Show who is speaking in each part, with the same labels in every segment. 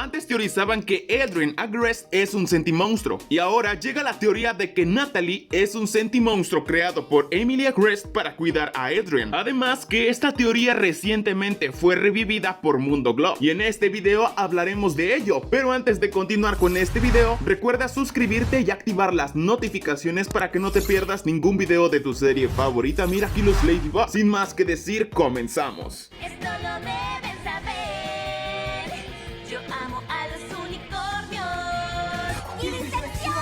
Speaker 1: Antes teorizaban que Adrien Agreste es un sentimonstruo, y ahora llega la teoría de que Natalie es un sentimonstruo creado por Emily Agreste para cuidar a Adrien. Además que esta teoría recientemente fue revivida por Mundo Globe, y en este video hablaremos de ello. Pero antes de continuar con este video, recuerda suscribirte y activar las notificaciones para que no te pierdas ningún video de tu serie favorita Miraculous Ladybug. Sin más que decir, comenzamos.
Speaker 2: Esto lo deben saber. Yo amo a los unicornios. ¡Ilustración!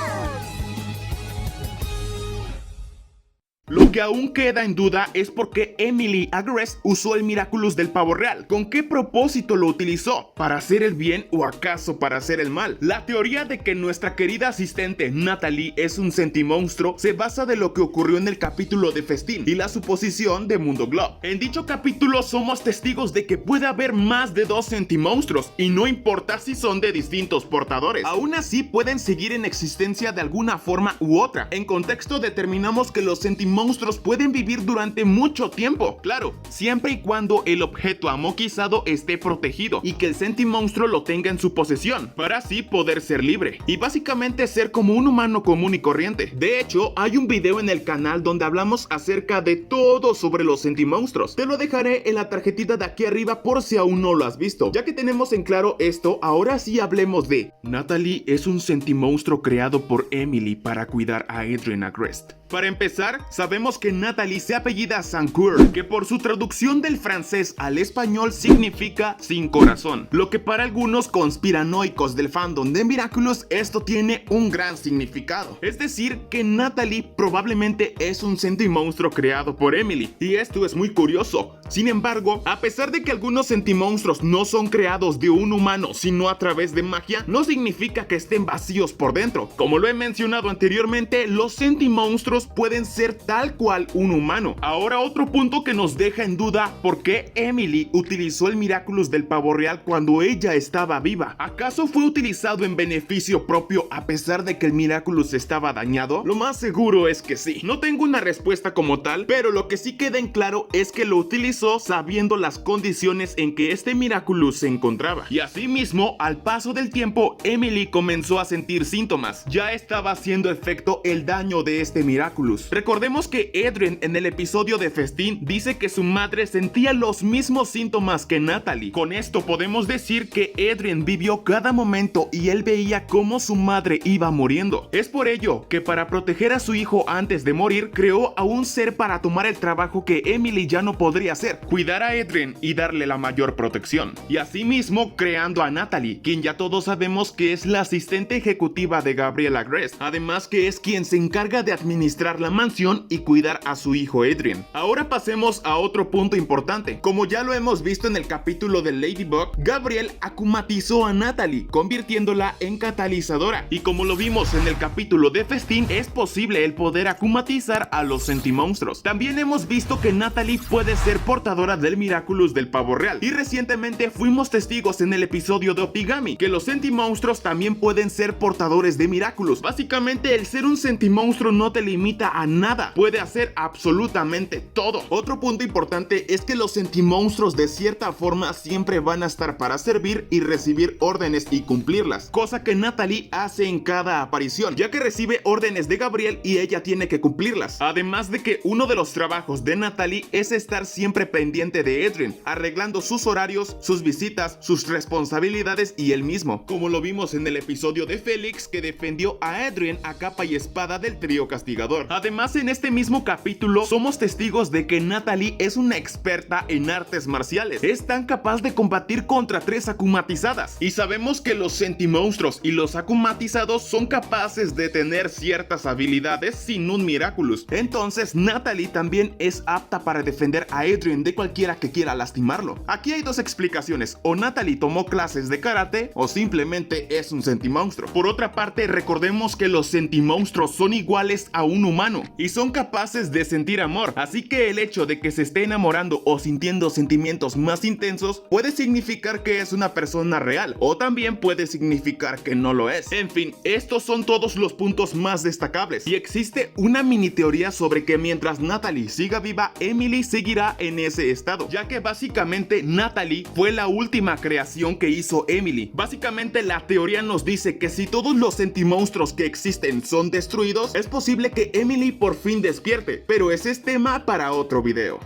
Speaker 1: Lo que aún queda en duda es por qué Emily Agreste usó el Miraculous del pavo real. ¿Con qué propósito lo utilizó? ¿Para hacer el bien o acaso para hacer el mal? La teoría de que nuestra querida asistente Natalie es un sentimonstruo se basa de lo que ocurrió en el capítulo de Festín y la suposición de Mundo Globe. En dicho capítulo somos testigos de que puede haber más de 2 sentimonstruos y no importa si son de distintos portadores. Aún así pueden seguir en existencia de alguna forma u otra. En contexto determinamos que los sentimonstruos pueden vivir durante mucho tiempo, claro, siempre y cuando el objeto amoquizado esté protegido y que el sentimonstruo lo tenga en su posesión, para así poder ser libre y básicamente ser como un humano común y corriente. De hecho, hay un video en el canal donde hablamos acerca de todo sobre los sentimonstruos. Te lo dejaré en la tarjetita de aquí arriba por si aún no lo has visto. Ya que tenemos en claro esto, ahora sí hablemos de Natalie es un sentimonstruo creado por Emily para cuidar a Adrien Agreste. Para empezar, sabemos que Natalie se apellida Sancourt, que por su traducción del francés al español significa sin corazón, lo que para algunos conspiranoicos del fandom de Miraculous esto tiene un gran significado. Es decir, que Natalie probablemente es un sentimonstruo creado por Emily, y esto es muy curioso. Sin embargo, a pesar de que algunos sentimonstruos no son creados de un humano sino a través de magia, no significa que estén vacíos por dentro. Como lo he mencionado anteriormente, los sentimonstruos pueden ser tal cual un humano. Ahora otro punto que nos deja en duda: ¿por qué Emily utilizó el Miraculous del pavo real cuando ella estaba viva? ¿Acaso fue utilizado en beneficio propio a pesar de que el Miraculous estaba dañado? Lo más seguro es que sí. No tengo una respuesta como tal, pero lo que sí queda en claro es que lo utilizó sabiendo las condiciones en que este Miraculous se encontraba. Y asimismo, al paso del tiempo, Emily comenzó a sentir síntomas. Ya estaba haciendo efecto el daño de este Miraculous. Recordemos que Adrien en el episodio de Festín dice que su madre sentía los mismos síntomas que Natalie. Con esto podemos decir que Adrien vivió cada momento y él veía cómo su madre iba muriendo. Es por ello que para proteger a su hijo antes de morir, creó a un ser para tomar el trabajo que Emily ya no podría hacer: cuidar a Adrien y darle la mayor protección. Y asimismo creando a Natalie, quien ya todos sabemos que es la asistente ejecutiva de Gabriel Agreste, además que es quien se encarga de administrar la mansión y cuidar a su hijo Adrien. Ahora pasemos a otro punto importante. Como ya lo hemos visto en el capítulo de Ladybug, Gabriel akumatizó a Natalie, convirtiéndola en catalizadora, y como lo vimos en el capítulo de Festín, es posible el poder akumatizar a los sentimonstruos. También hemos visto que Natalie puede ser portadora del Miraculous del pavo real, y recientemente fuimos testigos en el episodio de Opigami que los sentimonstruos también pueden ser portadores de Miraculous. Básicamente, el ser un sentimonstruo no te limita a nada, puede hacer absolutamente todo. Otro punto importante es que los sentimonstruos de cierta forma siempre van a estar para servir y recibir órdenes y cumplirlas, cosa que Natalie hace en cada aparición, ya que recibe órdenes de Gabriel y ella tiene que cumplirlas. Además de que uno de los trabajos de Natalie es estar siempre pendiente de Adrien, arreglando sus horarios, sus visitas, sus responsabilidades y él mismo, como lo vimos en el episodio de Félix, que defendió a Adrien a capa y espada del trío castigador. Además, en este mismo capítulo somos testigos de que Natalie es una experta en artes marciales. Es tan capaz de combatir contra 3 akumatizadas, y sabemos que los sentimonstruos y los akumatizados son capaces de tener ciertas habilidades sin un Miraculous. Entonces Natalie también es apta para defender a Adrien de cualquiera que quiera lastimarlo. Aquí hay dos explicaciones: o Natalie tomó clases de karate o simplemente es un sentimonstruo. Por otra parte, recordemos que los sentimonstruos son iguales a un humano y son capaces de sentir amor, así que el hecho de que se esté enamorando o sintiendo sentimientos más intensos puede significar que es una persona real, o también puede significar que no lo es. En fin, estos son todos los puntos más destacables, y existe una mini teoría sobre que mientras Natalie siga viva, Emily seguirá en ese estado, ya que básicamente Natalie fue la última creación que hizo Emily. Básicamente la teoría nos dice que si todos los sentimonstruos que existen son destruidos, es posible que Emily por fin despierte, pero ese es tema para otro video.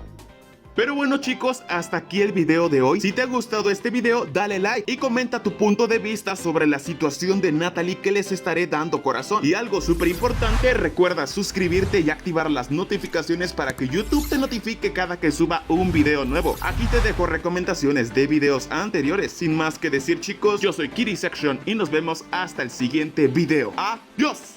Speaker 1: Pero bueno chicos, hasta aquí el video de hoy. Si te ha gustado este video, dale like y comenta tu punto de vista sobre la situación de Natalie, que les estaré dando corazón. Y algo súper importante, recuerda suscribirte y activar las notificaciones para que YouTube te notifique cada que suba un video nuevo. Aquí te dejo recomendaciones de videos anteriores. Sin más que decir chicos, yo soy Kirisection y nos vemos hasta el siguiente video. ¡Adiós!